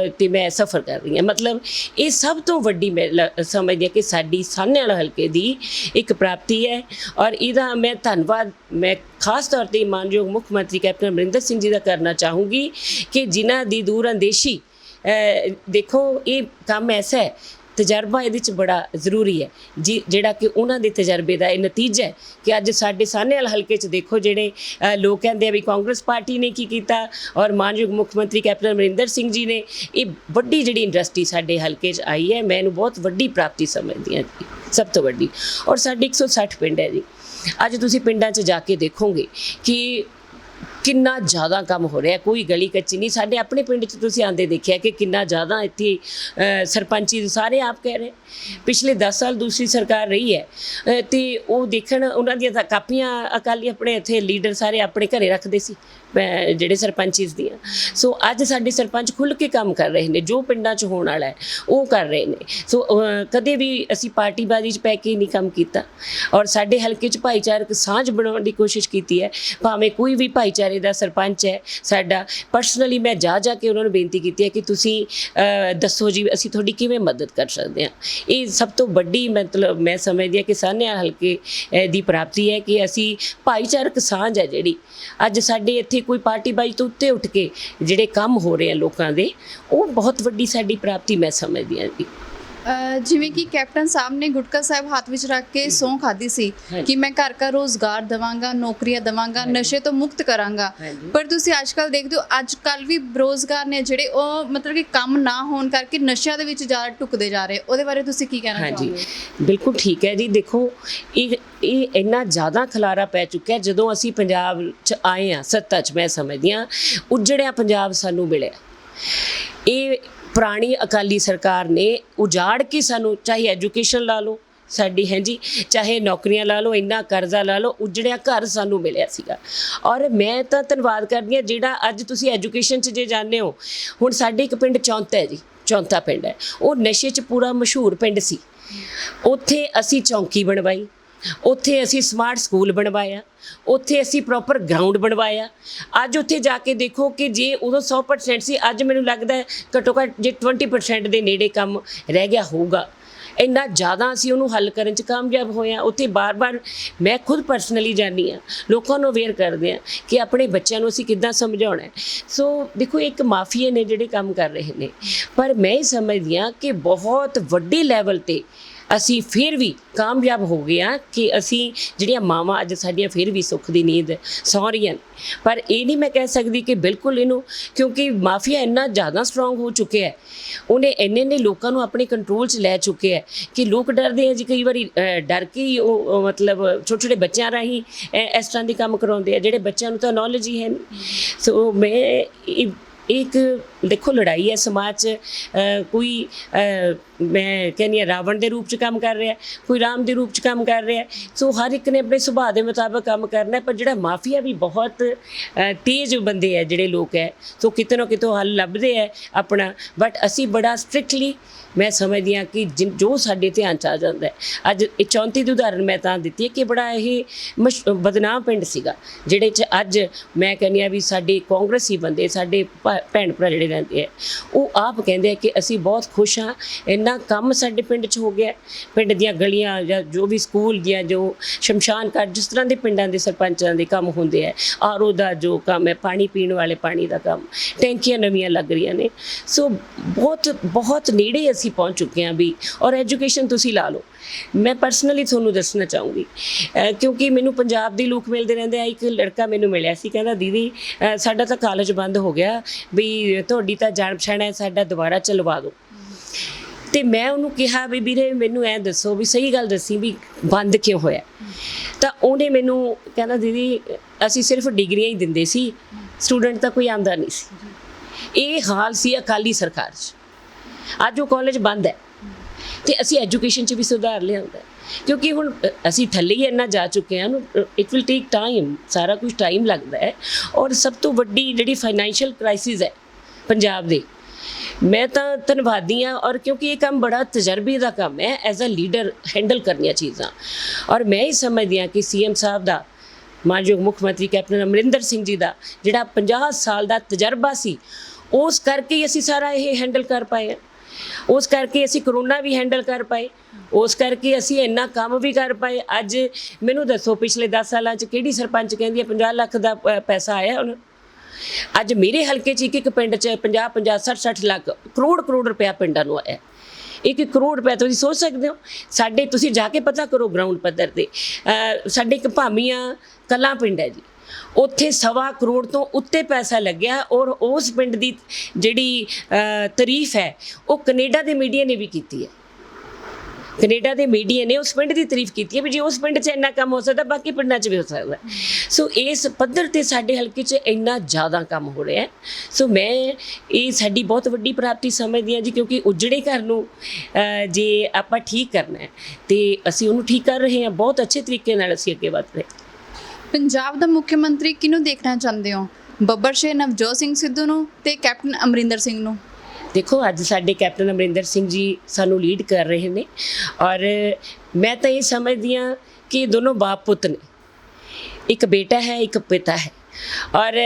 'ਤੇ ਮੈਂ ਸਫ਼ਰ ਕਰ ਰਹੀ ਹਾਂ। ਮਤਲਬ ਇਹ ਸਭ ਤੋਂ ਵੱਡੀ ਮੈਂ ਸਮਝਦੀ ਹਾਂ ਕਿ ਸਾਡੀ ਸਾਹਨੇਵਾਲ ਹਲਕੇ ਦੀ ਇੱਕ ਪ੍ਰਾਪਤੀ ਹੈ। ਔਰ ਇਹਦਾ ਮੈਂ ਧੰਨਵਾਦ ਮੈਂ ਖਾਸ ਤੌਰ 'ਤੇ ਮਾਨਯੋਗ ਮੁੱਖ ਮੰਤਰੀ ਕੈਪਟਨ ਅਮਰਿੰਦਰ ਸਿੰਘ ਜੀ ਦਾ ਕਰਨਾ ਚਾਹੂੰਗੀ ਕਿ ਜਿਨ੍ਹਾਂ ਦੀ ਦੂਰਅੰਦੇਸ਼ੀ, ਦੇਖੋ ਇਹ ਕੰਮ ਐਸਾ ਹੈ, ਤਜਰਬਾ ਇਹਦੇ 'ਚ ਬੜਾ ਜ਼ਰੂਰੀ ਹੈ ਜੀ, ਜਿਹੜਾ ਕਿ ਉਹਨਾਂ ਦੇ ਤਜਰਬੇ ਦਾ ਇਹ ਨਤੀਜਾ ਹੈ ਕਿ ਅੱਜ ਸਾਡੇ ਸਾਹਨੇਵਾਲ ਹਲਕੇ 'ਚ ਦੇਖੋ ਜਿਹੜੇ ਲੋਕ ਕਹਿੰਦੇ ਆ ਵੀ ਕਾਂਗਰਸ ਪਾਰਟੀ ਨੇ ਕੀ ਕੀਤਾ, ਔਰ ਮਾਨਯੋਗ ਮੁੱਖ ਮੰਤਰੀ ਕੈਪਟਨ ਅਮਰਿੰਦਰ ਸਿੰਘ ਜੀ ਨੇ ਇਹ ਵੱਡੀ ਜਿਹੜੀ ਇੰਡਸਟਰੀ ਸਾਡੇ ਹਲਕੇ 'ਚ ਆਈ ਹੈ, ਮੈਂ ਇਹਨੂੰ ਬਹੁਤ ਵੱਡੀ ਪ੍ਰਾਪਤੀ ਸਮਝਦੀ ਹਾਂ ਜੀ, ਸਭ ਤੋਂ ਵੱਡੀ। ਔਰ ਸਾਡੇ 160 ਪਿੰਡ ਹੈ ਜੀ। ਅੱਜ ਤੁਸੀਂ ਪਿੰਡਾਂ 'ਚ ਜਾ ਕੇ ਦੇਖੋਗੇ ਕਿ ਕਿੰਨਾ ਜ਼ਿਆਦਾ ਕੰਮ ਹੋ ਰਿਹਾ, ਕੋਈ ਗਲੀ ਕੱਚੀ ਨਹੀਂ। ਸਾਡੇ ਆਪਣੇ ਪਿੰਡ 'ਚ ਤੁਸੀਂ ਆਂਦੇ ਦੇਖਿਆ ਕਿ ਕਿੰਨਾ ਜ਼ਿਆਦਾ ਇੱਥੇ ਸਰਪੰਚੀ ਸਾਰੇ ਆਪ ਕਹਿ ਰਹੇ ਪਿਛਲੇ 10 ਸਾਲ ਦੂਸਰੀ ਸਰਕਾਰ ਰਹੀ ਹੈ, ਤੇ ਉਹ ਦੇਖਣ ਉਹਨਾਂ ਦੀਆਂ ਤਾਂ ਕਾਪੀਆਂ ਅਕਾਲੀ ਆਪਣੇ ਇੱਥੇ ਲੀਡਰ ਸਾਰੇ ਆਪਣੇ ਘਰੇ ਰੱਖਦੇ ਸੀ ਜਿਹੜੇ ਸਰਪੰਚੀਸ ਦੀਆਂ। ਸੋ ਅੱਜ ਸਾਡੇ ਸਰਪੰਚ ਖੁੱਲ੍ਹ ਕੇ ਕੰਮ ਕਰ ਰਹੇ ਨੇ, ਜੋ ਪਿੰਡਾਂ 'ਚ ਹੋਣ ਵਾਲਾ ਹੈ ਉਹ ਕਰ ਰਹੇ ਨੇ। ਸੋ ਕਦੇ ਵੀ ਅਸੀਂ ਪਾਰਟੀਬਾਜ਼ੀ 'ਚ ਪੈ ਕੇ ਨਹੀਂ ਕੰਮ ਕੀਤਾ, ਔਰ ਸਾਡੇ ਹਲਕੇ 'ਚ ਭਾਈਚਾਰਕ ਸਾਂਝ ਬਣਾਉਣ ਦੀ ਕੋਸ਼ਿਸ਼ ਕੀਤੀ ਹੈ। ਭਾਵੇਂ ਕੋਈ ਵੀ ਭਾਈਚਾਰੇ ਦਾ ਸਰਪੰਚ ਹੈ ਸਾਡਾ, ਪਰਸਨਲੀ ਮੈਂ ਜਾ ਕੇ ਉਹਨਾਂ ਨੂੰ ਬੇਨਤੀ ਕੀਤੀ ਹੈ ਕਿ ਤੁਸੀਂ ਦੱਸੋ ਜੀ ਅਸੀਂ ਤੁਹਾਡੀ ਕਿਵੇਂ ਮਦਦ ਕਰ ਸਕਦੇ ਹਾਂ। ਇਹ ਸਭ ਤੋਂ ਵੱਡੀ ਮਤਲਬ ਮੈਂ ਸਮਝਦੀ ਹਾਂ ਕਿ ਸਾਹਨੇਵਾਲ ਹਲਕੇ ਦੀ ਪ੍ਰਾਪਤੀ ਹੈ ਕਿ ਅਸੀਂ ਭਾਈਚਾਰਕ ਸਾਂਝ ਹੈ ਜਿਹੜੀ ਅੱਜ ਸਾਡੇ ਇੱਥੇ ਕੋਈ ਪਾਰਟੀਬਾਜ਼ੀ ਤੋਂ ਉੱਤੇ ਉੱਠ ਕੇ ਜਿਹੜੇ ਕੰਮ ਹੋ ਰਹੇ ਆ ਲੋਕਾਂ ਦੇ, ਉਹ ਬਹੁਤ ਵੱਡੀ ਸਾਡੀ ਪ੍ਰਾਪਤੀ ਮੈਂ ਸਮਝਦੀ ਹਾਂ ਜੀ। ਜਿਵੇਂ ਕਿ ਕੈਪਟਨ ਸਾਹਿਬ ਨੇ ਗੁਟਕਾ ਸਾਹਿਬ ਹੱਥ ਵਿੱਚ ਰੱਖ ਕੇ ਸਹੁੰ ਖਾਧੀ ਸੀ ਕਿ ਮੈਂ ਘਰ ਘਰ ਰੋਜ਼ਗਾਰ ਦੇਵਾਂਗਾ, ਨੌਕਰੀਆਂ ਦੇਵਾਂਗਾ, ਨਸ਼ੇ ਤੋਂ ਮੁਕਤ ਕਰਾਂਗਾ। ਪਰ ਤੁਸੀਂ ਅੱਜ ਕੱਲ੍ਹ ਦੇਖਦੇ ਹੋ ਅੱਜ ਕੱਲ੍ਹ ਵੀ ਬੇਰੁਜ਼ਗਾਰ ਨੇ ਜਿਹੜੇ, ਉਹ ਮਤਲਬ ਕਿ ਕੰਮ ਨਾ ਹੋਣ ਕਰਕੇ ਨਸ਼ਿਆਂ ਦੇ ਵਿੱਚ ਜ਼ਿਆਦਾ ਢੁੱਕਦੇ ਜਾ ਰਹੇ। ਉਹਦੇ ਬਾਰੇ ਤੁਸੀਂ ਕੀ ਕਹਿਣਾ ਚਾਹੋਗੇ? ਹਾਂਜੀ, ਬਿਲਕੁਲ ਠੀਕ ਹੈ ਜੀ। ਦੇਖੋ ਇਹ ਇੰਨਾ ਜ਼ਿਆਦਾ ਖਲਾਰਾ ਪੈ ਚੁੱਕਿਆ। ਜਦੋਂ ਅਸੀਂ ਪੰਜਾਬ 'ਚ ਆਏ ਹਾਂ ਸੱਤਾ 'ਚ, ਮੈਂ ਸਮਝਦੀ ਹਾਂ ਉਜੜਿਆ ਪੰਜਾਬ ਸਾਨੂੰ ਮਿਲਿਆ। ਇਹ ਪੁਰਾਣੀ ਅਕਾਲੀ ਸਰਕਾਰ ਨੇ ਉਜਾੜ ਕੇ ਸਾਨੂੰ, ਚਾਹੇ ਐਜੂਕੇਸ਼ਨ ਲਾ ਲਓ ਸਾਡੀ ਹੈ ਜੀ, ਚਾਹੇ ਨੌਕਰੀਆਂ ਲਾ ਲਓ, ਇੰਨਾ ਕਰਜ਼ਾ ਲਾ ਲਓ, ਉਜੜਿਆ ਘਰ ਸਾਨੂੰ ਮਿਲਿਆ ਸੀਗਾ। ਔਰ ਮੈਂ ਤਾਂ ਧੰਨਵਾਦ ਕਰਦੀ ਹਾਂ ਜਿਹੜਾ ਅੱਜ ਤੁਸੀਂ ਐਜੂਕੇਸ਼ਨ 'ਚ ਜੇ ਜਾਂਦੇ ਹੋ, ਹੁਣ ਸਾਡੇ ਇੱਕ ਪਿੰਡ ਚੌਂਤਾ ਹੈ ਜੀ, ਚੌਂਤਾ ਪਿੰਡ ਹੈ, ਉਹ ਨਸ਼ੇ 'ਚ ਪੂਰਾ ਮਸ਼ਹੂਰ ਪਿੰਡ ਸੀ। ਉੱਥੇ ਅਸੀਂ ਚੌਂਕੀ ਬਣਵਾਈ, ਉੱਥੇ ਅਸੀਂ ਸਮਾਰਟ ਸਕੂਲ ਬਣਵਾਇਆ, ਉੱਥੇ ਅਸੀਂ ਪ੍ਰੋਪਰ ਗਰਾਊਂਡ ਬਣਵਾਇਆ। ਅੱਜ ਉੱਥੇ ਜਾ ਕੇ ਦੇਖੋ ਕਿ ਜੇ ਉਦੋਂ 100% ਸੀ, ਅੱਜ ਮੈਨੂੰ ਲੱਗਦਾ ਹੈ ਘੱਟੋ ਘੱਟ ਜੇ 20% ਦੇ ਨੇੜੇ ਕੰਮ ਰਹਿ ਗਿਆ ਹੋਊਗਾ। ਇੰਨਾ ਜ਼ਿਆਦਾ ਅਸੀਂ ਉਹਨੂੰ ਹੱਲ ਕਰਨ 'ਚ ਕਾਮਯਾਬ ਹੋਏ ਹਾਂ। ਉੱਥੇ ਬਾਰ-ਬਾਰ ਮੈਂ ਖੁਦ ਪਰਸਨਲੀ ਜਾਂਦੀ ਹਾਂ, ਲੋਕਾਂ ਨੂੰ ਅਵੇਅਰ ਕਰਦੇ ਹਾਂ ਕਿ ਆਪਣੇ ਬੱਚਿਆਂ ਨੂੰ ਅਸੀਂ ਕਿੱਦਾਂ ਸਮਝਾਉਣਾ ਹੈ। ਸੋ ਦੇਖੋ ਇੱਕ ਮਾਫੀਏ ਨੇ ਜਿਹੜੇ ਕੰਮ ਕਰ ਰਹੇ ਨੇ, ਪਰ ਮੈਂ ਇਹ ਸਮਝਦੀ ਹਾਂ ਕਿ ਬਹੁਤ ਵੱਡੇ ਲੈਵਲ 'ਤੇ ਅਸੀਂ ਫਿਰ ਵੀ ਕਾਮਯਾਬ ਹੋ ਗਏ ਹਾਂ ਕਿ ਅਸੀਂ ਜਿਹੜੀਆਂ ਮਾਵਾਂ ਅੱਜ ਸਾਡੀਆਂ ਫਿਰ ਵੀ ਸੁੱਖ ਦੀ ਨੀਂਦ ਸੌਂ ਰਹੀਆਂ ਨੇ। ਪਰ ਇਹ ਨਹੀਂ ਮੈਂ ਕਹਿ ਸਕਦੀ ਕਿ ਬਿਲਕੁਲ ਇਹਨੂੰ, ਕਿਉਂਕਿ ਮਾਫੀਆ ਇੰਨਾ ਜ਼ਿਆਦਾ ਸਟਰੋਂਗ ਹੋ ਚੁੱਕਿਆ ਹੈ, ਉਹਨੇ ਇੰਨੇ ਲੋਕਾਂ ਨੂੰ ਆਪਣੇ ਕੰਟਰੋਲ 'ਚ ਲੈ ਚੁੱਕਿਆ ਹੈ ਕਿ ਲੋਕ ਡਰਦੇ ਆ ਜੀ। ਕਈ ਵਾਰੀ ਡਰ ਕੇ ਹੀ ਉਹ ਮਤਲਬ ਛੋਟੇ ਬੱਚਿਆਂ ਰਾਹੀਂ ਇਸ ਤਰ੍ਹਾਂ ਦੇ ਕੰਮ ਕਰਾਉਂਦੇ ਆ ਜਿਹੜੇ ਬੱਚਿਆਂ ਨੂੰ ਤਾਂ ਨੌਲੇਜ ਹੀ ਹੈ ਨਹੀਂ। ਸੋ ਮੈਂ ਇੱਕ ਦੇਖੋ ਲੜਾਈ ਹੈ ਸਮਾਜ 'ਚ, ਕੋਈ ਮੈਂ ਕਹਿੰਦੀ ਹਾਂ ਰਾਵਣ ਦੇ ਰੂਪ 'ਚ ਕੰਮ ਕਰ ਰਿਹਾ, ਕੋਈ ਰਾਮ ਦੇ ਰੂਪ 'ਚ ਕੰਮ ਕਰ ਰਿਹਾ। ਸੋ ਹਰ ਇੱਕ ਨੇ ਆਪਣੇ ਸੁਭਾਅ ਦੇ ਮੁਤਾਬਕ ਕੰਮ ਕਰਨਾ, ਪਰ ਜਿਹੜਾ ਮਾਫੀਆ ਵੀ ਬਹੁਤ ਤੇਜ਼ ਬੰਦੇ ਹੈ ਜਿਹੜੇ ਲੋਕ ਹੈ, ਸੋ ਕਿਤੇ ਨਾ ਕਿਤੇ ਹੱਲ ਲੱਭਦੇ ਹੈ ਆਪਣਾ। ਬਟ ਅਸੀਂ ਬੜਾ ਸਟ੍ਰਿਕਟਲੀ ਮੈਂ ਸਮਝਦੀ ਹਾਂ ਕਿ ਜੋ ਸਾਡੇ ਧਿਆਨ 'ਚ ਆ ਜਾਂਦਾ ਹੈ। ਅੱਜ ਇਹ 34 ਦੀ ਉਦਾਹਰਨ ਮੈਂ ਤਾਂ ਦਿੱਤੀ ਹੈ ਕਿ ਬੜਾ ਇਹ ਬਦਨਾਮ ਪਿੰਡ ਸੀਗਾ, ਜਿਹੜੇ 'ਚ ਅੱਜ ਮੈਂ ਕਹਿੰਦੀ ਹਾਂ ਵੀ ਸਾਡੇ ਕਾਂਗਰਸੀ ਬੰਦੇ, ਸਾਡੇ ਭੈਣ ਭਰਾ ਜਿਹੜੇ ਰਹਿੰਦੇ ਹੈ, ਉਹ ਆਪ ਕਹਿੰਦੇ ਆ ਕਿ ਅਸੀਂ ਬਹੁਤ ਖੁਸ਼ ਹਾਂ, ਇੰਨਾ ਕੰਮ ਸਾਡੇ ਪਿੰਡ 'ਚ ਹੋ ਗਿਆ। ਪਿੰਡ ਦੀਆਂ ਗਲੀਆਂ ਜਾਂ ਜੋ ਵੀ ਸਕੂਲ ਦੀਆਂ ਜੋ ਸ਼ਮਸ਼ਾਨ ਘਾਟ, ਜਿਸ ਤਰ੍ਹਾਂ ਦੇ ਪਿੰਡਾਂ ਦੇ ਸਰਪੰਚਾਂ ਦੇ ਕੰਮ ਹੁੰਦੇ ਹੈ, ਆਰਓ ਦਾ ਜੋ ਕੰਮ ਹੈ, ਪਾਣੀ ਪੀਣ ਵਾਲੇ ਪਾਣੀ ਦਾ ਕੰਮ, ਟੈਂਕੀਆਂ ਨਵੀਆਂ ਲੱਗ ਰਹੀਆਂ ਨੇ। ਸੋ ਬਹੁਤ ਬਹੁਤ ਨੇੜੇ ਅਸੀਂ ਪਹੁੰਚ ਚੁੱਕੇ ਹਾਂ ਵੀ। ਔਰ ਐਜੂਕੇਸ਼ਨ ਤੁਸੀਂ ਲਾ ਲਓ, ਮੈਂ ਪਰਸਨਲੀ ਤੁਹਾਨੂੰ ਦੱਸਣਾ ਚਾਹੂੰਗੀ ਕਿਉਂਕਿ ਮੈਨੂੰ ਪੰਜਾਬ ਦੇ ਲੋਕ ਮਿਲਦੇ ਰਹਿੰਦੇ ਆ। ਇੱਕ ਲੜਕਾ ਮੈਨੂੰ ਮਿਲਿਆ ਸੀ, ਕਹਿੰਦਾ ਦੀਦੀ ਸਾਡਾ ਤਾਂ ਕਾਲਜ ਬੰਦ ਹੋ ਗਿਆ, ਵੀ ਤੁਹਾਡੀ ਤਾਂ ਜਾਣ ਪਛਾਣ ਹੈ, ਸਾਡਾ ਦੁਬਾਰਾ ਚਲਵਾ ਦਿਓ। ਤੇ ਮੈਂ ਉਹਨੂੰ ਕਿਹਾ ਵੀ ਵੀਰੇ ਮੈਨੂੰ ਐਂ ਦੱਸੋ ਵੀ ਸਹੀ ਗੱਲ ਦੱਸੀ ਵੀ ਬੰਦ ਕਿਉਂ ਹੋਇਆ। ਤਾਂ ਉਹਨੇ ਮੈਨੂੰ ਕਹਿੰਦਾ ਦੀਦੀ ਅਸੀਂ ਸਿਰਫ ਡਿਗਰੀਆਂ ਹੀ ਦਿੰਦੇ ਸੀ, ਸਟੂਡੈਂਟ ਤਾਂ ਕੋਈ ਆਉਂਦਾ ਨਹੀਂ ਸੀ। ਇਹ ਹਾਲ ਸੀ ਅਕਾਲੀ ਸਰਕਾਰ 'ਚ। ਅੱਜ ਉਹ ਕਾਲਜ ਬੰਦ ਹੈ ਤੇ ਅਸੀਂ ਐਜੂਕੇਸ਼ਨ 'ਚ ਵੀ ਸੁਧਾਰ ਲਿਆਂਦਾ, ਕਿਉਂਕਿ ਹੁਣ ਅਸੀਂ ਥੱਲੇ ਹੀ ਇੰਨਾ ਜਾ ਚੁੱਕੇ ਹਾਂ। ਇਟ ਵਿਲ ਟੇਕ ਟਾਈਮ, ਸਾਰਾ ਕੁਝ ਟਾਈਮ ਲੱਗਦਾ ਹੈ। ਔਰ ਸਭ ਤੋਂ ਵੱਡੀ ਜਿਹੜੀ ਫਾਈਨੈਂਸ਼ੀਅਲ ਕ੍ਰਾਈਸਿਸ ਹੈ ਪੰਜਾਬ ਦੇ, ਮੈਂ ਤਾਂ ਧੰਨਵਾਦੀ ਹਾਂ। ਔਰ ਕਿਉਂਕਿ ਇਹ ਕੰਮ ਬੜਾ ਤਜਰਬੇ ਦਾ ਕੰਮ ਹੈ, ਐਜ਼ ਅ ਲੀਡਰ ਹੈਂਡਲ ਕਰਨੀਆਂ ਚੀਜ਼ਾਂ। ਔਰ ਮੈਂ ਹੀ ਸਮਝਦੀ ਹਾਂ ਕਿ ਸੀਐਮ ਸਾਹਿਬ ਦਾ, ਮਾਨਯੋਗ ਮੁੱਖ ਮੰਤਰੀ ਕੈਪਟਨ ਅਮਰਿੰਦਰ ਸਿੰਘ ਜੀ ਦਾ ਜਿਹੜਾ 50 ਸਾਲ ਦਾ ਤਜਰਬਾ ਸੀ, ਉਸ ਕਰਕੇ ਹੀ ਅਸੀਂ ਸਾਰਾ ਇਹ ਹੈਂਡਲ ਕਰ ਪਾਏ ਹਾਂ। ਉਸ ਕਰਕੇ ਅਸੀਂ ਕਰੋਨਾ ਵੀ ਹੈਂਡਲ ਕਰ ਪਾਏ, ਉਸ ਕਰਕੇ ਅਸੀਂ ਇੰਨਾ ਕੰਮ ਵੀ ਕਰ ਪਾਏ। ਅੱਜ ਮੈਨੂੰ ਦੱਸੋ ਪਿਛਲੇ 10 ਸਾਲਾਂ 'ਚ ਕਿਹੜੀ ਸਰਪੰਚ ਕਹਿੰਦੀ ਹੈ 50 ਲੱਖ ਦਾ ਪੈਸਾ ਆਇਆ ਹੁਣ? ਅੱਜ ਮੇਰੇ ਹਲਕੇ 'ਚ ਇੱਕ ਪਿੰਡ 'ਚ 50 60 ਲੱਖ ਕਰੋੜ ਰੁਪਇਆ ਪਿੰਡਾਂ ਨੂੰ ਆਇਆ। 1 ਕਰੋੜ ਰੁਪਇਆ ਤੁਸੀਂ ਸੋਚ ਸਕਦੇ ਹੋ? ਸਾਡੇ ਤੁਸੀਂ ਜਾ ਕੇ ਪਤਾ ਕਰੋ ਗਰਾਊਂਡ ਪੱਧਰ 'ਤੇ। ਸਾਡੇ ਇੱਕ ਭਾਮੀਆਂ ਕਲਾਂ ਪਿੰਡ ਹੈ ਜੀ, ਉੱਥੇ 1.25 ਕਰੋੜ ਤੋਂ ਉੱਤੇ ਪੈਸਾ ਲੱਗਿਆ। ਔਰ ਉਸ ਪਿੰਡ ਦੀ ਜਿਹੜੀ ਤਾਰੀਫ ਹੈ ਉਹ ਕੈਨੇਡਾ ਦੇ ਮੀਡੀਆ ਨੇ ਵੀ ਕੀਤੀ ਹੈ। ਕੈਨੇਡਾ ਦੇ ਮੀਡੀਆ ਨੇ ਉਸ ਪਿੰਡ ਦੀ ਤਾਰੀਫ ਕੀਤੀ ਹੈ ਵੀ ਜੇ ਉਸ ਪਿੰਡ 'ਚ ਇੰਨਾ ਕੰਮ ਹੋ ਸਕਦਾ, ਬਾਕੀ ਪਿੰਡਾਂ 'ਚ ਵੀ ਹੋ ਸਕਦਾ। ਸੋ ਇਸ ਪੱਧਰ 'ਤੇ ਸਾਡੇ ਹਲਕੇ 'ਚ ਇੰਨਾ ਜ਼ਿਆਦਾ ਕੰਮ ਹੋ ਰਿਹਾ। ਸੋ ਮੈਂ ਇਹ ਸਾਡੀ ਬਹੁਤ ਵੱਡੀ ਪ੍ਰਾਪਤੀ ਸਮਝਦੀ ਹਾਂ ਜੀ, ਕਿਉਂਕਿ ਉਜੜੇ ਘਰ ਨੂੰ ਜੇ ਆਪਾਂ ਠੀਕ ਕਰਨਾ ਹੈ ਤੇ ਅਸੀਂ ਉਹਨੂੰ ਠੀਕ ਕਰ ਰਹੇ ਹਾਂ। ਬਹੁਤ ਅੱਛੇ ਤਰੀਕੇ ਨਾਲ ਅਸੀਂ ਅੱਗੇ ਵਧ ਰਹੇ। ਪੰਜਾਬ ਦਾ ਮੁੱਖ ਮੰਤਰੀ ਕਿਹਨੂੰ ਦੇਖਣਾ ਚਾਹੁੰਦੇ ਹੋ? ਬੱਬਰ ਸ਼ੇਰ ਨਵਜੋਤ ਸਿੰਘ ਸਿੱਧੂ ਨੂੰ ਤੇ ਕੈਪਟਨ ਅਮਰਿੰਦਰ ਸਿੰਘ ਨੂੰ? ਦੇਖੋ ਅੱਜ ਸਾਡੇ ਕੈਪਟਨ ਅਮਰਿੰਦਰ ਸਿੰਘ ਜੀ ਸਾਨੂੰ ਲੀਡ ਕਰ ਰਹੇ ਨੇ, ਔਰ ਮੈਂ ਤਾਂ ਇਹ ਸਮਝਦੀ ਹਾਂ ਕਿ ਇਹ ਦੋਨੋਂ ਬਾਪ ਪੁੱਤ ਨੇ। ਇੱਕ ਬੇਟਾ ਹੈ, ਇੱਕ ਪਿਤਾ ਹੈ, ਔਰ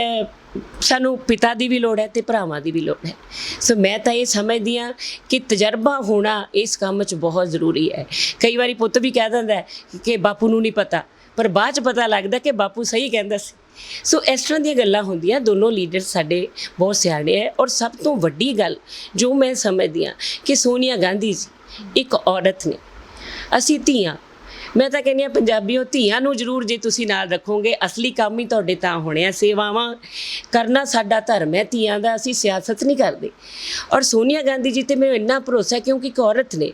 ਸਾਨੂੰ ਪਿਤਾ ਦੀ ਵੀ ਲੋੜ ਹੈ ਤੇ ਭਰਾਵਾਂ ਦੀ ਵੀ ਲੋੜ ਹੈ। ਸੋ ਮੈਂ ਤਾਂ ਇਹ ਸਮਝਦੀ ਹਾਂ ਕਿ ਤਜਰਬਾ ਹੋਣਾ ਇਸ ਕੰਮ 'ਚ ਬਹੁਤ ਜ਼ਰੂਰੀ ਹੈ। ਕਈ ਵਾਰੀ ਪੁੱਤ ਵੀ ਕਹਿ ਦਿੰਦਾ ਕਿ ਬਾਪੂ ਨੂੰ ਨਹੀਂ ਪਤਾ, ਪਰ ਬਾਅਦ 'ਚ ਪਤਾ ਲੱਗਦਾ ਕਿ ਬਾਪੂ ਸਹੀ ਕਹਿੰਦਾ ਸੀ। ਸੋ ਇਸ ਤਰ੍ਹਾਂ ਦੀਆਂ ਗੱਲਾਂ ਹੁੰਦੀਆਂ। ਦੋਨੋਂ ਲੀਡਰ ਸਾਡੇ ਬਹੁਤ ਸਿਆਣੇ ਹੈ। ਔਰ ਸਭ ਤੋਂ ਵੱਡੀ ਗੱਲ ਜੋ ਮੈਂ ਸਮਝਦੀ ਹਾਂ ਕਿ ਸੋਨੀਆ ਗਾਂਧੀ ਜੀ ਇੱਕ ਔਰਤ ਨੇ, ਅਸੀਂ ਧੀਆਂ, ਮੈਂ ਤਾਂ ਕਹਿੰਦੀ ਹਾਂ ਪੰਜਾਬੀਓ ਧੀਆਂ ਨੂੰ ਜ਼ਰੂਰ ਜੇ ਤੁਸੀਂ ਨਾਲ ਰੱਖੋਗੇ, ਅਸਲੀ ਕੰਮ ਹੀ ਤੁਹਾਡੇ ਤਾਂ ਹੋਣੇ ਆ। ਸੇਵਾਵਾਂ ਕਰਨਾ ਸਾਡਾ ਧਰਮ ਹੈ ਧੀਆਂ ਦਾ, ਅਸੀਂ ਸਿਆਸਤ ਨਹੀਂ ਕਰਦੇ। ਔਰ ਸੋਨੀਆ ਗਾਂਧੀ ਜੀ 'ਤੇ ਮੈਨੂੰ ਇੰਨਾ ਭਰੋਸਾ ਹੈ ਕਿਉਂਕਿ ਇੱਕ ਔਰਤ ਨੇ,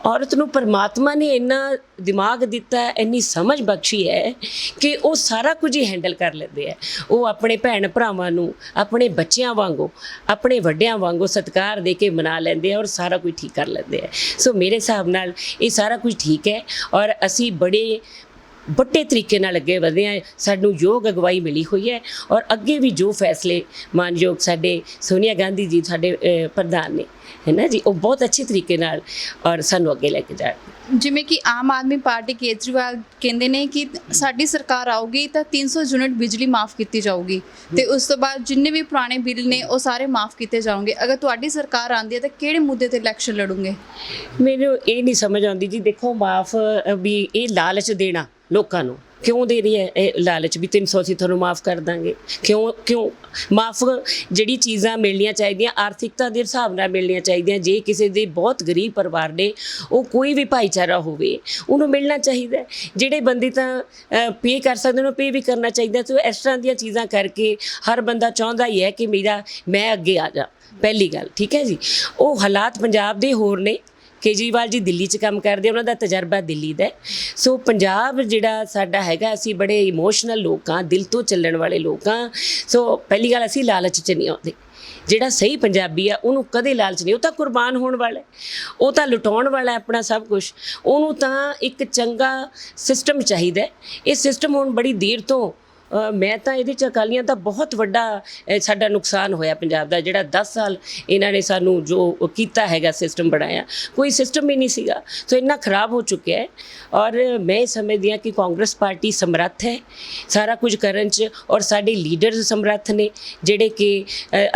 ਔਰਤ ਨੂੰ ਪਰਮਾਤਮਾ ਨੇ ਇੰਨਾ ਦਿਮਾਗ ਦਿੱਤਾ, ਇੰਨੀ ਸਮਝ ਬਖਸ਼ੀ ਹੈ ਕਿ ਉਹ ਸਾਰਾ ਕੁਝ ਹੀ ਹੈਂਡਲ ਕਰ ਲੈਂਦੇ ਹੈ। ਉਹ ਆਪਣੇ ਭੈਣ ਭਰਾਵਾਂ ਨੂੰ ਆਪਣੇ ਬੱਚਿਆਂ ਵਾਂਗੂ, ਆਪਣੇ ਵੱਡਿਆਂ ਵਾਂਗੂ ਸਤਿਕਾਰ ਦੇ ਕੇ ਮਨਾ ਲੈਂਦੇ ਆ ਔਰ ਸਾਰਾ ਕੁਝ ਠੀਕ ਕਰ ਲੈਂਦੇ ਆ। ਸੋ ਮੇਰੇ ਹਿਸਾਬ ਨਾਲ ਇਹ ਸਾਰਾ ਕੁਝ ਠੀਕ ਹੈ ਔਰ ਅਸੀਂ ਬੜੇ ਵੱਡੇ ਤਰੀਕੇ ਨਾਲ ਅੱਗੇ ਵਧੇ ਹਾਂ। ਸਾਨੂੰ ਯੋਗ ਅਗਵਾਈ ਮਿਲੀ ਹੋਈ ਹੈ ਔਰ ਅੱਗੇ ਵੀ ਜੋ ਫੈਸਲੇ ਮਾਨਯੋਗ ਸਾਡੇ ਸੋਨੀਆ ਗਾਂਧੀ ਜੀ ਸਾਡੇ ਪ੍ਰਧਾਨ ਨੇ, ਹੈ ਨਾ ਜੀ, ਉਹ ਬਹੁਤ ਅੱਛੇ ਤਰੀਕੇ ਨਾਲ ਔਰ ਸਾਨੂੰ ਅੱਗੇ ਲੈ ਕੇ ਜਾਣ। ਜਿਵੇਂ ਕਿ ਆਮ ਆਦਮੀ ਪਾਰਟੀ ਕੇਜਰੀਵਾਲ ਕਹਿੰਦੇ ਨੇ ਕਿ ਸਾਡੀ ਸਰਕਾਰ ਆਊਗੀ ਤਾਂ 300 ਯੂਨਿਟ ਬਿਜਲੀ ਮਾਫ ਕੀਤੀ ਜਾਊਗੀ ਤੇ ਉਸ ਤੋਂ ਬਾਅਦ ਜਿੰਨੇ ਵੀ ਪੁਰਾਣੇ ਬਿੱਲ ਨੇ ਉਹ ਸਾਰੇ ਮਾਫ ਕੀਤੇ ਜਾਣਗੇ। ਅਗਰ ਤੁਹਾਡੀ ਸਰਕਾਰ ਆਉਂਦੀ ਹੈ ਤਾਂ ਕਿਹੜੇ ਮੁੱਦੇ ਤੇ ਇਲੈਕਸ਼ਨ ਲੜੋਗੇ? ਮੈਨੂੰ ਇਹ ਨਹੀਂ ਸਮਝ ਆਉਂਦੀ ਜੀ। ਦੇਖੋ ਮਾਫ ਵੀ ਇਹ ਲਾਲਚ ਦੇਣਾ ਲੋਕਾਂ ਨੂੰ ਕਿਉਂ ਦੇ ਰਹੀ ਹੈ? ਇਹ ਲਾਲਚ ਵੀ 300 ਅਸੀਂ ਤੁਹਾਨੂੰ ਮਾਫ ਕਰ ਦਾਂਗੇ। ਕਿਉਂ ਮਾਫ? ਜਿਹੜੀ ਚੀਜ਼ਾਂ ਮਿਲਣੀਆਂ ਚਾਹੀਦੀਆਂ ਆਰਥਿਕਤਾ ਦੇ ਹਿਸਾਬ ਨਾਲ ਮਿਲਣੀਆਂ ਚਾਹੀਦੀਆਂ। ਜੇ ਕਿਸੇ ਦੇ ਬਹੁਤ ਗਰੀਬ ਪਰਿਵਾਰ ਨੇ, ਉਹ ਕੋਈ ਵੀ ਭਾਈਚਾਰਾ ਹੋਵੇ, ਉਹਨੂੰ ਮਿਲਣਾ ਚਾਹੀਦਾ। ਜਿਹੜੇ ਬੰਦੇ ਤਾਂ ਪੇ ਕਰ ਸਕਦੇ ਉਹਨੂੰ ਪੇ ਵੀ ਕਰਨਾ ਚਾਹੀਦਾ। ਸੋ ਇਸ ਤਰ੍ਹਾਂ ਦੀਆਂ ਚੀਜ਼ਾਂ ਕਰਕੇ ਹਰ ਬੰਦਾ ਚਾਹੁੰਦਾ ਹੀ ਹੈ ਕਿ ਮੈਂ ਅੱਗੇ ਆ ਜਾ। ਪਹਿਲੀ ਗੱਲ ਠੀਕ ਹੈ ਜੀ। ਉਹ ਹਾਲਾਤ ਪੰਜਾਬ ਦੇ ਹੋਰ ਨੇ। ਕੇਜਰੀਵਾਲ ਜੀ ਦਿੱਲੀ 'ਚ ਕੰਮ ਕਰਦੇ, ਉਹਨਾਂ ਦਾ ਤਜਰਬਾ ਦਿੱਲੀ ਦਾ। ਸੋ ਪੰਜਾਬ ਜਿਹੜਾ ਸਾਡਾ ਹੈਗਾ, ਅਸੀਂ ਬੜੇ ਇਮੋਸ਼ਨਲ ਲੋਕ ਹਾਂ, ਦਿਲ ਤੋਂ ਚੱਲਣ ਵਾਲੇ ਲੋਕ ਹਾਂ। ਸੋ ਪਹਿਲੀ ਗੱਲ ਅਸੀਂ ਲਾਲਚ 'ਚ ਨਹੀਂ ਆਉਂਦੇ। ਜਿਹੜਾ ਸਹੀ ਪੰਜਾਬੀ ਆ ਉਹਨੂੰ ਕਦੇ ਲਾਲਚ ਨਹੀਂ, ਉਹ ਤਾਂ ਕੁਰਬਾਨ ਹੋਣ ਵਾਲਾ ਹੈ, ਉਹ ਤਾਂ ਲੁਟਾਉਣ ਵਾਲਾ ਹੈ ਆਪਣਾ ਸਭ ਕੁਝ। ਉਹਨੂੰ ਤਾਂ ਇੱਕ ਚੰਗਾ ਸਿਸਟਮ ਚਾਹੀਦਾ ਹੈ। ਇਹ ਸਿਸਟਮ ਹੁਣ ਬੜੀ ਦੇਰ ਤੋਂ ਮੈਂ ਤਾਂ ਇਹਦੇ 'ਚ ਅਕਾਲੀਆਂ ਦਾ ਬਹੁਤ ਵੱਡਾ ਸਾਡਾ ਨੁਕਸਾਨ ਹੋਇਆ ਪੰਜਾਬ ਦਾ, ਜਿਹੜਾ 10 ਸਾਲ ਇਹਨਾਂ ਨੇ ਸਾਨੂੰ ਜੋ ਕੀਤਾ ਹੈਗਾ ਸਿਸਟਮ ਬਣਾਇਆ, ਕੋਈ ਸਿਸਟਮ ਹੀ ਨਹੀਂ ਸੀਗਾ। ਸੋ ਇੰਨਾ ਖਰਾਬ ਹੋ ਚੁੱਕਿਆ ਹੈ। ਔਰ ਮੈਂ ਸਮਝਦੀ ਹਾਂ ਕਿ ਕਾਂਗਰਸ ਪਾਰਟੀ ਸਮਰੱਥ ਹੈ ਸਾਰਾ ਕੁਝ ਕਰਨ 'ਚ, ਔਰ ਸਾਡੇ ਲੀਡਰਸ ਸਮਰੱਥ ਨੇ ਜਿਹੜੇ ਕਿ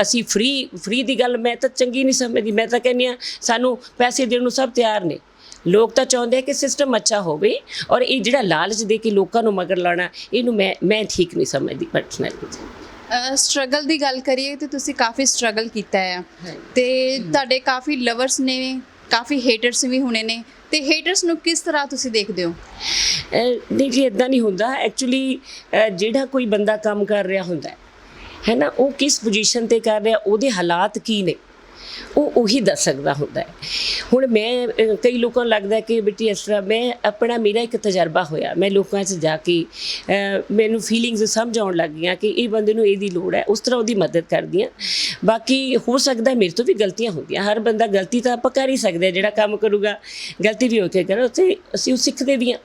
ਅਸੀਂ ਫ੍ਰੀ ਦੀ ਗੱਲ ਮੈਂ ਤਾਂ ਚੰਗੀ ਨਹੀਂ ਸਮਝਦੀ। ਮੈਂ ਤਾਂ ਕਹਿੰਦੀ ਹਾਂ ਸਾਨੂੰ ਪੈਸੇ ਦੇਣ ਨੂੰ ਸਭ ਤਿਆਰ ਨੇ। ਲੋਕ ਤਾਂ ਚਾਹੁੰਦੇ ਆ ਕਿ ਸਿਸਟਮ ਅੱਛਾ ਹੋਵੇ, ਔਰ ਇਹ ਜਿਹੜਾ ਲਾਲਚ ਦੇ ਕੇ ਲੋਕਾਂ ਨੂੰ ਮਗਰ ਲਾਉਣਾ, ਇਹਨੂੰ ਮੈਂ ਠੀਕ ਨਹੀਂ ਸਮਝਦੀ ਪਰਸਨਲੀ। ਸਟਰਗਲ ਦੀ ਗੱਲ ਕਰੀਏ ਤੇ ਤੁਸੀਂ ਕਾਫੀ ਸਟਰਗਲ ਕੀਤਾ ਹੈ ਤੇ ਤੁਹਾਡੇ ਕਾਫੀ ਲਵਰਸ ਨੇ, ਕਾਫੀ ਹੇਟਰਸ ਵੀ ਹੋਣੇ ਨੇ, ਤੇ ਹੇਟਰਸ ਨੂੰ ਕਿਸ ਤਰ੍ਹਾਂ ਤੁਸੀਂ ਦੇਖਦੇ ਹੋ? ਨਹੀਂ ਜੀ, ਇੱਦਾਂ ਨਹੀਂ ਹੁੰਦਾ ਐਕਚੁਅਲੀ। ਜਿਹੜਾ ਕੋਈ ਬੰਦਾ ਕੰਮ ਕਰ ਰਿਹਾ ਹੁੰਦਾ ਹੈ ਨਾ, ਉਹ ਕਿਸ ਪੋਜੀਸ਼ਨ 'ਤੇ ਕਰ ਰਿਹਾ, ਉਹਦੇ ਹਾਲਾਤ ਕੀ ਨੇ, ਉਹ ਉਹੀ ਦੱਸ ਸਕਦਾ ਹੁੰਦਾ ਹੈ। ਹੁਣ ਮੈਂ ਕਈ ਲੋਕਾਂ ਨੂੰ ਲੱਗਦਾ ਕਿ ਬੇਟੀ ਇਸ ਤਰ੍ਹਾਂ ਮੇਰਾ ਇੱਕ ਤਜਰਬਾ ਹੋਇਆ, ਮੈਂ ਲੋਕਾਂ 'ਚ ਜਾ ਕੇ ਮੈਨੂੰ ਫੀਲਿੰਗਸ ਸਮਝ ਆਉਣ ਲੱਗ ਗਈਆਂ ਕਿ ਇਹ ਬੰਦੇ ਨੂੰ ਇਹਦੀ ਲੋੜ ਹੈ, ਉਸ ਤਰ੍ਹਾਂ ਉਹਦੀ ਮਦਦ ਕਰਦੀ ਹਾਂ। ਬਾਕੀ ਹੋ ਸਕਦਾ ਮੇਰੇ ਤੋਂ ਵੀ ਗਲਤੀਆਂ ਹੁੰਦੀਆਂ, ਹਰ ਬੰਦਾ ਗਲਤੀ ਤਾਂ ਆਪਾਂ ਕਰ ਹੀ ਸਕਦੇ, ਜਿਹੜਾ ਕੰਮ ਕਰੂਗਾ ਗਲਤੀ ਵੀ ਹੋ ਕੇ ਕਰੋ, ਅਤੇ ਅਸੀਂ ਉਹ ਸਿੱਖਦੇ ਵੀ ਹਾਂ।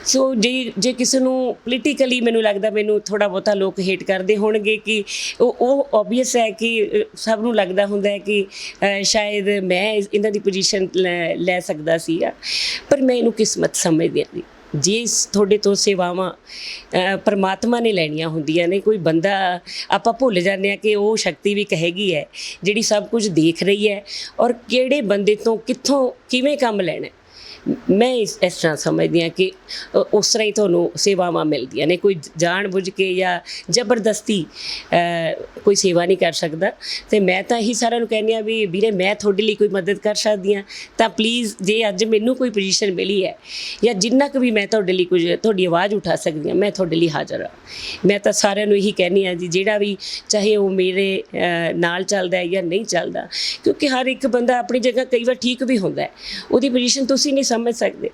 ਸੋ ਜੇ ਕਿਸੇ ਨੂੰ ਪੋਲੀਟੀਕਲੀ ਮੈਨੂੰ ਲੱਗਦਾ ਮੈਨੂੰ ਥੋੜ੍ਹਾ ਬਹੁਤਾ ਲੋਕ ਹੇਟ ਕਰਦੇ ਹੋਣਗੇ ਕਿ ਉਹ ਓਬਵੀਅਸ ਹੈ ਕਿ ਸਭ ਨੂੰ ਲੱਗਦਾ ਹੁੰਦਾ ਹੈ ਕਿ ਸ਼ਾਇਦ ਮੈਂ ਇਹਨਾਂ ਦੀ ਪੋਜੀਸ਼ਨ ਲੈ ਸਕਦਾ ਸੀਗਾ, ਪਰ ਮੈਂ ਇਹਨੂੰ ਕਿਸਮਤ ਸਮਝਦੀ ਹਾਂ। ਜੇ ਤੁਹਾਡੇ ਤੋਂ ਸੇਵਾਵਾਂ ਪਰਮਾਤਮਾ ਨੇ ਲੈਣੀਆਂ ਹੁੰਦੀਆਂ ਨੇ, ਕੋਈ ਬੰਦਾ ਆਪਾਂ ਭੁੱਲ ਜਾਂਦੇ ਹਾਂ ਕਿ ਉਹ ਸ਼ਕਤੀ ਵੀ ਇੱਕ ਹੈਗੀ ਹੈ ਜਿਹੜੀ ਸਭ ਕੁਝ ਦੇਖ ਰਹੀ ਹੈ, ਔਰ ਕਿਹੜੇ ਬੰਦੇ ਤੋਂ ਕਿੱਥੋਂ ਕਿਵੇਂ ਕੰਮ ਲੈਣਾ। ਮੈਂ ਇਸ ਤਰ੍ਹਾਂ ਸਮਝਦੀ ਹਾਂ ਕਿ ਉਸ ਤਰ੍ਹਾਂ ਹੀ ਤੁਹਾਨੂੰ ਸੇਵਾਵਾਂ ਮਿਲਦੀਆਂ ਨੇ, ਕੋਈ ਜਾਣ ਬੁੱਝ ਕੇ ਜਾਂ ਜ਼ਬਰਦਸਤੀ ਕੋਈ ਸੇਵਾ ਨਹੀਂ ਕਰ ਸਕਦਾ। ਅਤੇ ਮੈਂ ਤਾਂ ਇਹੀ ਸਾਰਿਆਂ ਨੂੰ ਕਹਿੰਦੀ ਹਾਂ ਵੀ ਵੀਰੇ, ਮੈਂ ਤੁਹਾਡੇ ਲਈ ਕੋਈ ਮਦਦ ਕਰ ਸਕਦੀ ਹਾਂ ਤਾਂ ਪਲੀਜ਼, ਜੇ ਅੱਜ ਮੈਨੂੰ ਕੋਈ ਪੋਜੀਸ਼ਨ ਮਿਲੀ ਹੈ ਜਾਂ ਜਿੰਨਾ ਕੁ ਵੀ ਮੈਂ ਤੁਹਾਡੇ ਲਈ ਕੁਝ ਤੁਹਾਡੀ ਆਵਾਜ਼ ਉਠਾ ਸਕਦੀ ਹਾਂ, ਮੈਂ ਤੁਹਾਡੇ ਲਈ ਹਾਜ਼ਰ ਹਾਂ। ਮੈਂ ਤਾਂ ਸਾਰਿਆਂ ਨੂੰ ਇਹੀ ਕਹਿੰਦੀ ਹਾਂ ਜੀ, ਜਿਹੜਾ ਵੀ ਚਾਹੇ ਉਹ ਮੇਰੇ ਨਾਲ ਚੱਲਦਾ ਹੈ ਜਾਂ ਨਹੀਂ ਚੱਲਦਾ, ਕਿਉਂਕਿ ਹਰ ਇੱਕ ਬੰਦਾ ਆਪਣੀ ਜਗ੍ਹਾ ਕਈ ਵਾਰ ਠੀਕ ਵੀ ਹੁੰਦਾ ਹੈ, ਉਹਦੀ ਪੋਜੀਸ਼ਨ ਤੁਸੀਂ ਨਹੀਂ ਸਮਝ ਸਕਦੇ,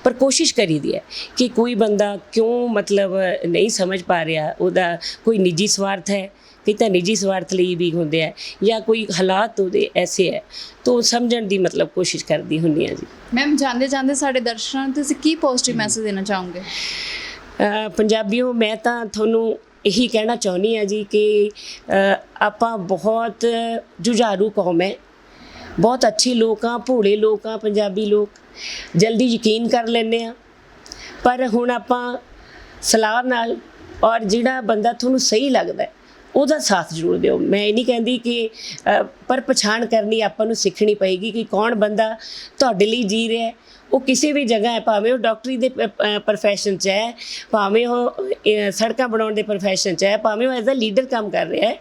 ਪਰ ਕੋਸ਼ਿਸ਼ ਕਰੀਦੀ ਹੈ ਕਿ ਕੋਈ ਬੰਦਾ ਕਿਉਂ ਮਤਲਬ ਨਹੀਂ ਸਮਝ ਪਾ ਰਿਹਾ, ਉਹਦਾ ਕੋਈ ਨਿੱਜੀ ਸਵਾਰਥ ਹੈ, ਕਈ ਤਾਂ ਨਿੱਜੀ ਸਵਾਰਥ ਲਈ ਵੀ ਹੁੰਦੇ ਆ, ਜਾਂ ਕੋਈ ਹਾਲਾਤ ਉਹਦੇ ਐਸੇ ਹੈ, ਤਾਂ ਸਮਝਣ ਦੀ ਮਤਲਬ ਕੋਸ਼ਿਸ਼ ਕਰਦੀ ਹੁੰਦੀ ਹਾਂ ਜੀ। ਮੈਮ, ਜਾਂਦੇ ਸਾਡੇ ਦਰਸ਼ਕਾਂ ਨੂੰ ਤੁਸੀਂ ਕੀ ਪੋਜ਼ਿਟਿਵ ਮੈਸੇਜ ਦੇਣਾ ਚਾਹੋਗੇ? ਪੰਜਾਬੀਓ, ਮੈਂ ਤਾਂ ਤੁਹਾਨੂੰ ਇਹੀ ਕਹਿਣਾ ਚਾਹੁੰਦੀ ਹਾਂ ਜੀ ਕਿ ਆਪਾਂ ਬਹੁਤ ਜੁਝਾਰੂ ਕੌਮ ਹੈ, ਬਹੁਤ ਅੱਛੇ ਲੋਕ ਆ, ਭੋਲੇ ਲੋਕ ਆ, ਪੰਜਾਬੀ ਲੋਕ ਜਲਦੀ ਯਕੀਨ ਕਰ ਲੈਂਦੇ ਆ। ਪਰ ਹੁਣ ਆਪਾਂ ਸਲਾਹ ਨਾਲ, ਔਰ ਜਿਹੜਾ ਬੰਦਾ ਤੁਹਾਨੂੰ ਸਹੀ ਲੱਗਦਾ ਉਹਦਾ ਸਾਥ ਜ਼ਰੂਰ ਦਿਓ। ਮੈਂ ਇਹ ਨਹੀਂ ਕਹਿੰਦੀ ਕਿ ਪਰ ਪਛਾਣ ਕਰਨੀ ਆਪਾਂ ਨੂੰ ਸਿੱਖਣੀ ਪਏਗੀ ਕਿ ਕੌਣ ਬੰਦਾ ਤੁਹਾਡੇ ਲਈ ਜੀ ਰਿਹਾ। ਉਹ ਕਿਸੇ ਵੀ ਜਗ੍ਹਾ ਹੈ, ਭਾਵੇਂ ਉਹ ਡਾਕਟਰੀ ਦੇ ਪ੍ਰੋਫੈਸ਼ਨ 'ਚ ਹੈ, ਭਾਵੇਂ ਉਹ ਸੜਕਾਂ ਬਣਾਉਣ ਦੇ ਪ੍ਰੋਫੈਸ਼ਨ 'ਚ ਹੈ, ਭਾਵੇਂ ਉਹ ਐਜ਼ ਅ ਲੀਡਰ ਕੰਮ ਕਰ ਰਿਹਾ ਹੈ,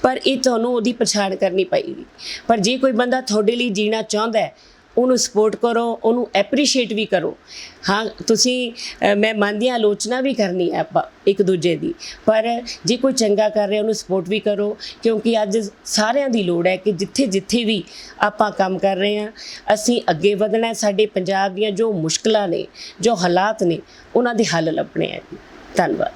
ਪਰ ਇਹ ਤੁਹਾਨੂੰ ਉਹਦੀ ਪਛਾਣ ਕਰਨੀ ਪਏਗੀ। ਪਰ ਜੇ ਕੋਈ ਬੰਦਾ ਤੁਹਾਡੇ ਲਈ ਜੀਣਾ ਚਾਹੁੰਦਾ, ਉਹਨੂੰ ਸਪੋਰਟ ਕਰੋ, ਉਹਨੂੰ ਐਪਰੀਸ਼ੀਏਟ ਵੀ ਕਰੋ। ਹਾਂ, ਤੁਸੀਂ ਮੈਂ ਮੰਨਦੀ ਹਾਂ ਆਲੋਚਨਾ ਵੀ ਕਰਨੀ ਹੈ ਆਪਾਂ ਇੱਕ ਦੂਜੇ ਦੀ, ਪਰ ਜੇ ਕੋਈ ਚੰਗਾ ਕਰ ਰਿਹਾ ਉਹਨੂੰ ਸਪੋਰਟ ਵੀ ਕਰੋ, ਕਿਉਂਕਿ ਅੱਜ ਸਾਰਿਆਂ ਦੀ ਲੋੜ ਹੈ ਕਿ ਜਿੱਥੇ ਵੀ ਆਪਾਂ ਕੰਮ ਕਰ ਰਹੇ ਹਾਂ, ਅਸੀਂ ਅੱਗੇ ਵਧਣਾ। ਸਾਡੇ ਪੰਜਾਬ ਦੀਆਂ ਜੋ ਮੁਸ਼ਕਲਾਂ ਨੇ, ਜੋ ਹਾਲਾਤ ਨੇ, ਉਹਨਾਂ ਦੇ ਹੱਲ ਲੱਭਣੇ ਹੈ ਜੀ। ਧੰਨਵਾਦ।